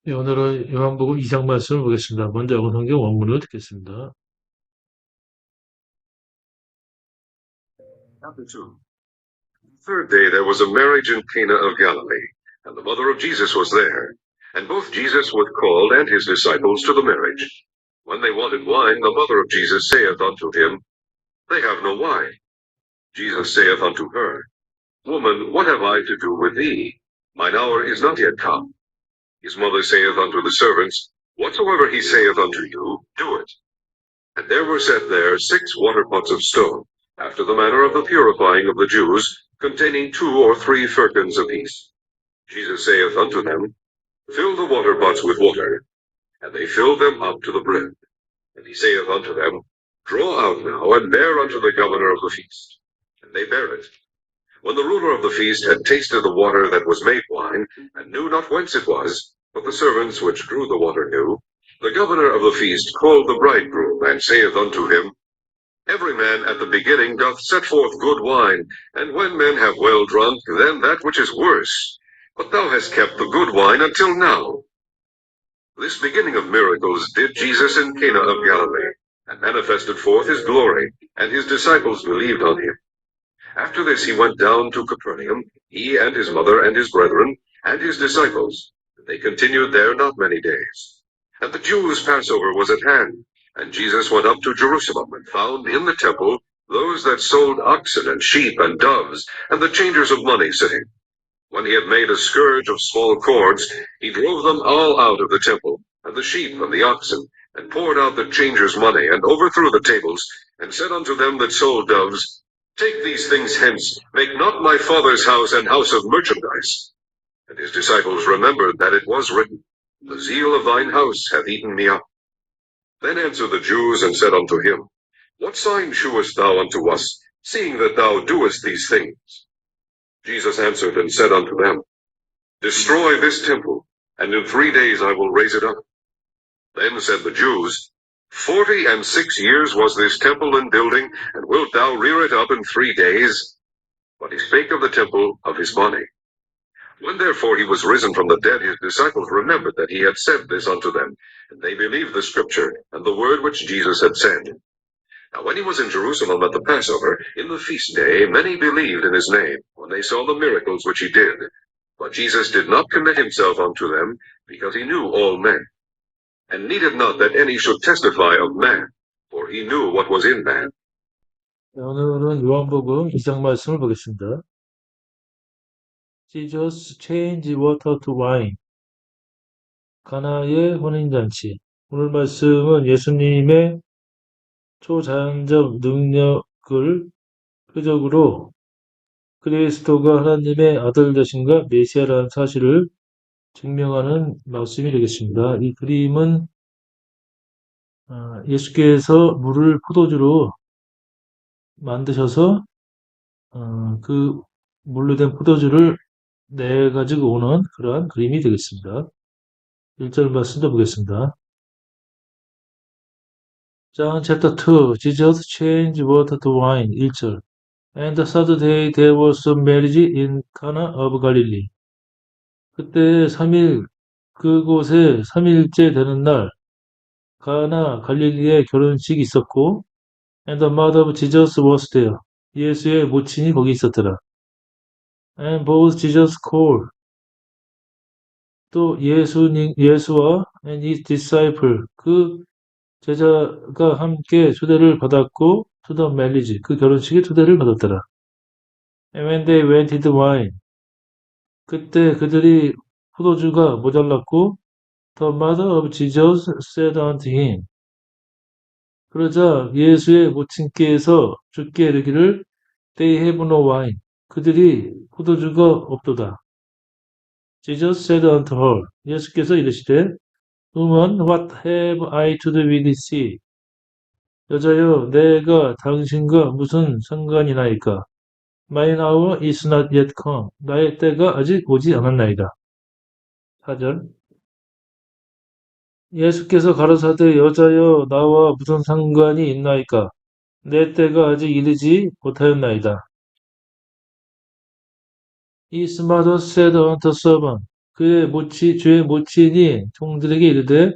네, 오늘은 요한복음 2장 말씀을 보겠습니다. 먼저 영어 성경 원문을 듣겠습니다. Chapter 2. The third day there was a marriage in Cana of Galilee, and the mother of Jesus was there. And both Jesus was called and his disciples to the marriage. When they wanted wine, the mother of Jesus saith unto him, They have no wine. Jesus saith unto her, Woman, what have I to do with thee? Mine hour is not yet come. His mother saith unto the servants, Whatsoever he saith unto you, do it. And there were set there 6 water pots of stone, after the manner of the purifying of the Jews, containing 2 or 3 firkins apiece. Jesus saith unto them, Fill the water pots with water. And they filled them up to the brim. And he saith unto them, Draw out now, and bear unto the governor of the feast. And they bare it. When the ruler of the feast had tasted the water that was made wine, and knew not whence it was, but the servants which drew the water knew, the governor of the feast called the bridegroom, and saith unto him, Every man at the beginning doth set forth good wine, and when men have well drunk, then that which is worse. But thou hast kept the good wine until now. This beginning of miracles did Jesus in Cana of Galilee, and manifested forth his glory, and his disciples believed on him. After this he went down to Capernaum, he and his mother and his brethren, and his disciples. They continued there not many days. And the Jews' Passover was at hand. And Jesus went up to Jerusalem, and found in the temple those that sold oxen and sheep and doves, and the changers of money sitting. When he had made a scourge of small cords, he drove them all out of the temple, and the sheep and the oxen, and poured out the changers' money, and overthrew the tables, and said unto them that sold doves, Take these things hence, make not my Father's house an house of merchandise. And his disciples remembered that it was written, The zeal of thine house hath eaten me up. Then answered the Jews, and said unto him, What sign shewest thou unto us, seeing that thou doest these things? Jesus answered and said unto them, Destroy this temple, and in 3 days I will raise it up. Then said the Jews, 46 years was this temple in building, and wilt thou rear it up in 3 days? But he spake of the temple of his body. When therefore he was risen from the dead, his disciples remembered that he had said this unto them, and they believed the scripture, and the word which Jesus had said. Now when he was in Jerusalem at the Passover, in the feast day, many believed in his name, when they saw the miracles which he did. But Jesus did not commit himself unto them, because he knew all men, and needed not that any should testify of man, for he knew what was in man. 네, 오늘은 요한복음 2장 말씀을 보겠습니다. Jesus changed water to wine. 가나의 혼인잔치. 오늘 말씀은 예수님의 초자연적 능력을 표적으로 그리스도가 하나님의 아들 되신가 메시아라는 사실을 증명하는 말씀이 되겠습니다. 이 그림은 예수께서 물을 포도주로 만드셔서 그 물로 된 포도주를 내 가지고 오는 그러한 그림이 되겠습니다. 1절 말씀도 보겠습니다. John chapter 2, Jesus changed water to wine. 1절. And the third day there was a marriage in Cana of Galilee. 그때 3일, 그곳에 3일째 되는 날, 가나 갈릴리에 결혼식이 있었고, and the mother of Jesus was there. 예수의 모친이 거기 있었더라. And both Jesus called. 또 예수와 and his disciple, 그 제자가 함께 초대를 받았고, to the marriage, 그 결혼식에 초대를 받았더라. And when they wanted wine, 그때 그들이 포도주가 모자랐고, the mother of Jesus said unto him, 그러자 예수의 모친께서 주께 이르기를, they have no wine, 그들이 포도주가 없도다. Jesus said unto her, 예수께서 이르시되, woman, what have I to do with thee? 여자여, 내가 당신과 무슨 상관이나이까? Mine hour is not yet come. 나의 때가 아직 오지 않았나이다. 4절. 예수께서 가로사대, 여자여, 나와 무슨 상관이 있나이까? 내 때가 아직 이르지 못하였나이다. His mother said unto servant, 주의 모친이 종들에게 이르되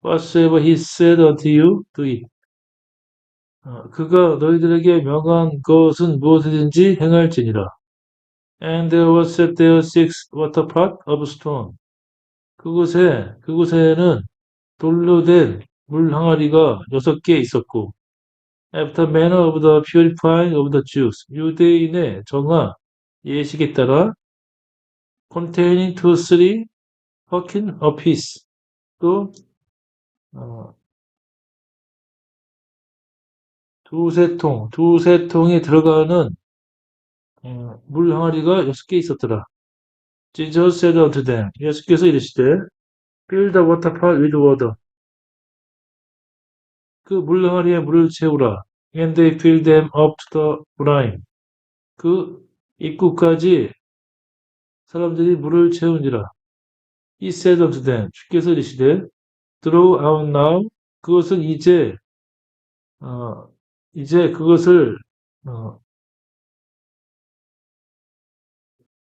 whatsoever he said unto you, do it. 그가 너희들에게 명한 것은 무엇이든지 행할지니라. And there was set there 6 water pot of stone. 그곳에는 돌로 된 물 항아리가 6개 있었고, after manner of the purifying of the Jews, 유대인의 정화 예식에 따라, containing 2, 3 firkin apiece, 또 어, 두세 통에 들어가는 물 항아리가 6개 있었더라. Jesus said unto them, 예수께서 이르시되, fill the water pot with water. 그 물 항아리에 물을 채우라. And they filled them up to the brim. 그 입구까지 사람들이 물을 채우니라. He said unto them, 주께서 이르시되, draw out now. 그것은 이제 그것을 어,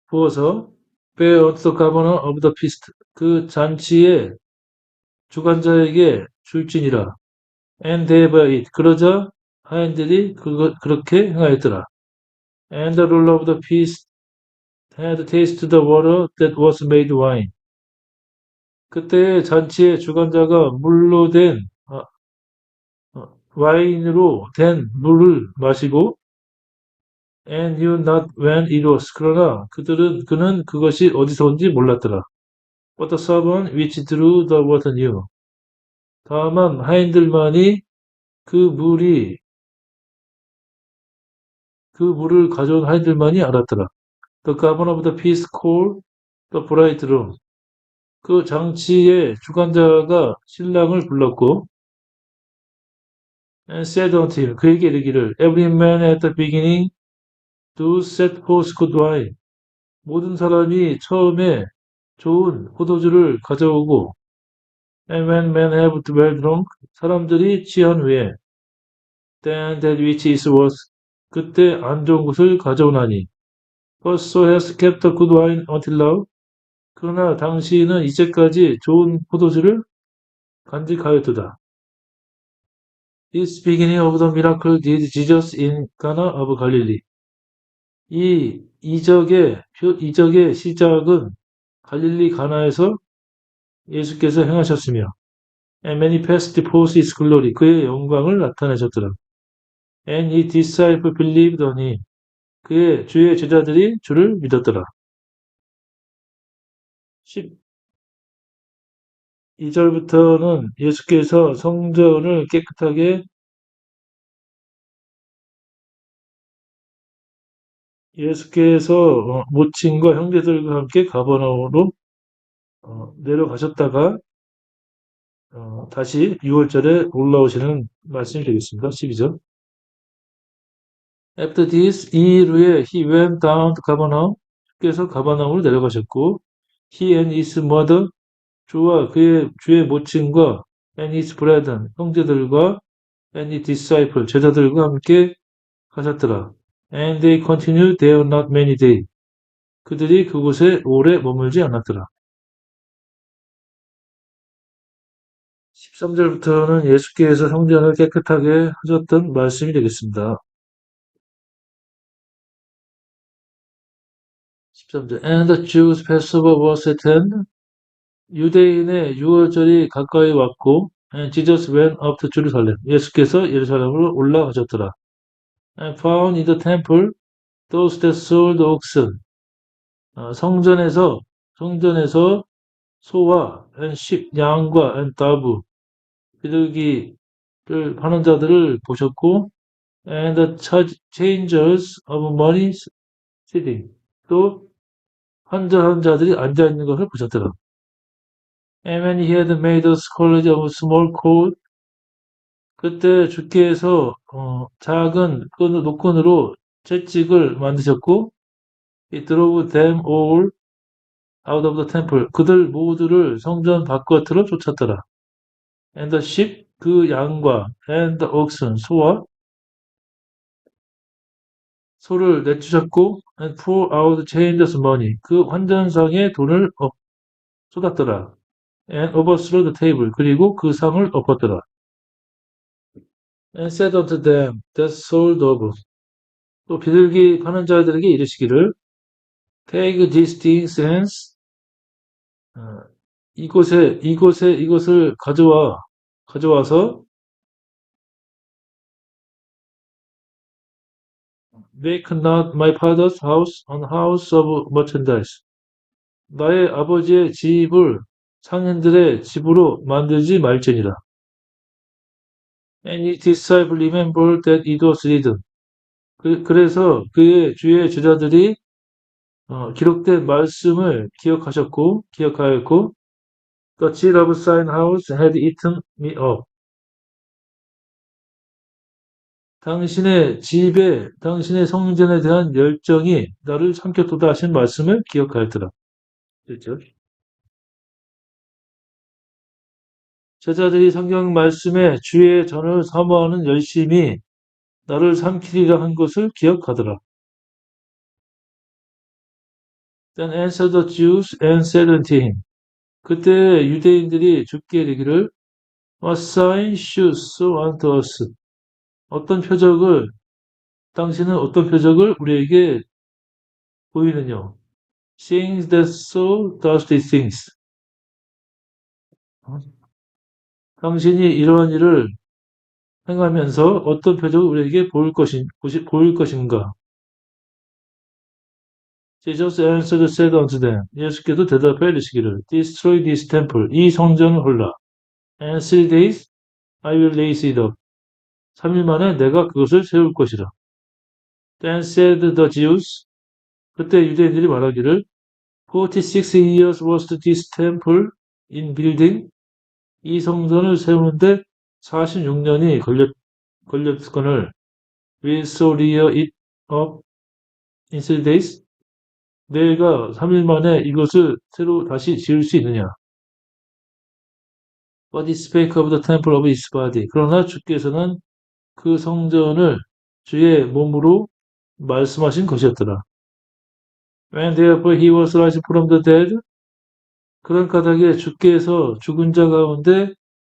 부어서 bear unto the governor of the feast. 그 잔치의 주관자에게 줄지니라. And they by it. 그러자 하인들이 그렇게 행하였더라. And the ruler of the feast had tasted the water that was made wine. 그때 잔치의 주관자가 와인으로 된 물을 마시고 and knew not when it was. 그러나 그는 그것이 어디서 온지 몰랐더라. But the servant which drew the water knew. 다만 하인들만이 그 물을 가져온 하인들만이 알았더라. The governor of the feast called the bridegroom. 그 장치의 주관자가 신랑을 불렀고 and said unto him. 그에게 이르기를 Every man at the beginning do set forth good wine. 모든 사람이 처음에 좋은 포도주를 가져오고 and when men have well drunk. 사람들이 취한 후에 then that which is worse. 그때 안 좋은 것을 가져오나니 But so has kept the good wine until now. 그러나 당신은 이제까지 좋은 포도주를 간직하였도다. This beginning of the miracle did Jesus in Cana of Galilee. 이 이적의 시작은 갈릴리 가나에서 예수께서 행하셨으며 and manifested forth his glory. 그의 영광을 나타내셨더라. And his disciples believed on him. 주의 제자들이 주를 믿었더라. 12절부터는 예수께서 성전을 깨끗하게 모친과 형제들과 함께 가버나움으로 내려가셨다가 다시 6월절에 올라오시는 말씀이 되겠습니다. 12절. After this, 이 일 후에 he went down to Capernaum. 주께서 가버나움으로 내려가셨고 he and his mother, 주의 모친과 and his brethren, 형제들과 and his disciple, 제자들과 함께 가셨더라. And they continued there not many days. 그들이 그곳에 오래 머물지 않았더라. 13절부터는 예수께서 성전을 깨끗하게 하셨던 말씀이 되겠습니다. 13절. And the Jews' Passover was at hand. 유대인의 유월절이 가까이 왔고 and Jesus went up to Jerusalem. 예수께서 예루살렘으로 올라가셨더라. And found in the temple those that sold oxen. 성전에서 소와 and sheep, 양과 and dove, 비둘기를 파는 자들을 보셨고 and the changers of money sitting. 또 환전하는 자들이 앉아있는 것을 보셨더라. And when he had made a scourge of small cord, 그때 주께서 작은 노끈으로 채찍을 만드셨고 he drove them all out of the temple. 그들 모두를 성전 바깥으로 쫓았더라. And the sheep, 그 양과 and the oxen, 소를 내쫓았고 and pour out changes money. 그 환전상의 돈을 쏟았더라. and overthrew the table. 그리고 그 상을 엎었더라. and said unto them that sold over. 또 비둘기 파는 자들에게 이르시기를 take these things hence. 이것을 가져와서 make not my father's house an house of merchandise. 나의 아버지의 집을 상인들의 집으로 만들지 말지니라. And his disciples remembered that it was written. 그래서 그의 주의 제자들이 기록된 말씀을 기억하였고, The child of thine house had eaten me up. 당신의 집에, 당신의 성전에 대한 열정이 나를 삼켰도다 하신 말씀을 기억하였더라. 그렇죠? 제자들이 성경 말씀에 주의 전을 사모하는 열심이 나를 삼키리라 한 것을 기억하더라. Then answered the Jews and said unto him. 그때 유대인들이 주께 이르기를 What sign should show unto us? 당신은 어떤 표적을 우리에게 보이느냐? Seeing that so does these things. 당신이 이러한 일을 행하면서 어떤 표적을 우리에게 보일 것인가? Jesus answered said unto them. 예수께서 대답하여 이르시기를 Destroy this temple. 이 성전을 헐라. And 3 days I will raise it up. 3일 만에 내가 그것을 세울 것이라. Then said the Jews. 그때 유대인들이 말하기를 46 years was this temple in building. 이 성전을 세우는데 46년이 걸렸거늘 will so rear it up in 3 days. 내가 3일 만에 이것을 새로 다시 지을 수 있느냐? But he spake of the temple of his body. 그러나 주께서는 그 성전을 주의 몸으로 말씀하신 것이었더라. When therefore he was raised from the dead. 그런 까닭에 주께서 죽은 자 가운데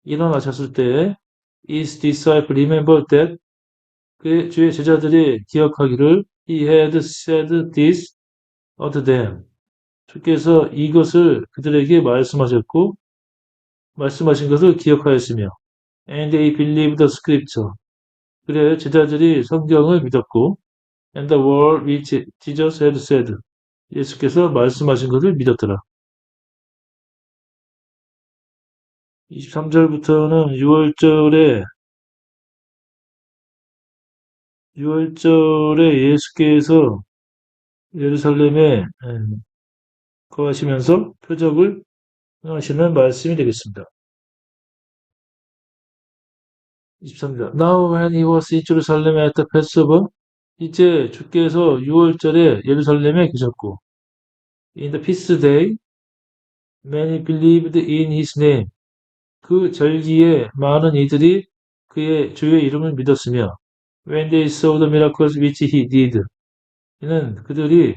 일어나셨을 때에 his disciples remembered that. 그 주의 제자들이 기억하기를 he had said this unto them. 주께서 이것을 그들에게 말씀하신 것을 기억하였으며 and they believed the scripture. 그래 제자들이 성경을 믿었고 and the word which Jesus had said. 예수께서 말씀하신 것을 믿었더라. 23절부터는 6월절에 예수께서 예루살렘에 거하시면서 표적을 행하시는 말씀이 되겠습니다. 23절. Now when he was in Jerusalem at the Passover. 이제 주께서 6월절에 예루살렘에 계셨고 in the feast day many believed in his name. 그 절기에 많은 이들이 주의 이름을 믿었으며 when they saw the miracles which he did. 이는 그들이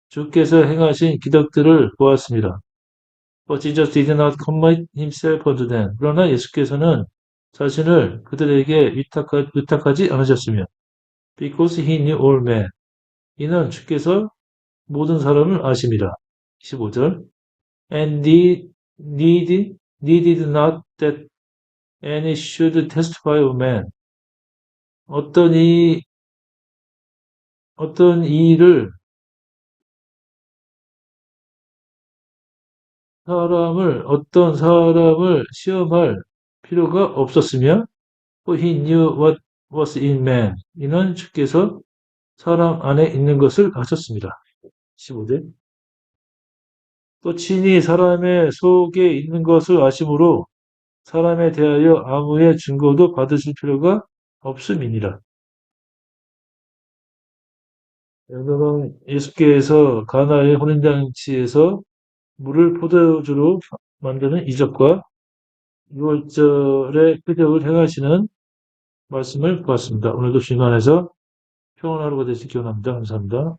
주께서 행하신 기적들을 보았습니다. But Jesus did not commit himself unto them. 그러나 예수께서는 자신을 그들에게 위탁하지 않으셨으며 because he knew all men. 이는 주께서 모든 사람을 아심이라. 25절. And needed not that any should testify of man. 어떤 이를 어떤 사람을 시험할 필요가 없었으며 for he knew what was in man. 이는 주께서 사람 안에 있는 것을 아셨습니다. 15절. 또 친히 사람의 속에 있는 것을 아심으로 사람에 대하여 아무의 증거도 받으실 필요가 없음이니라. 여러분, 예수께서 가나의 혼인잔치에서 물을 포도주로 만드는 이적과 6월절에 표적을 행하시는 말씀을 보았습니다. 오늘도 주님 안에서 평안한 하루가 되시기 원합니다. 감사합니다.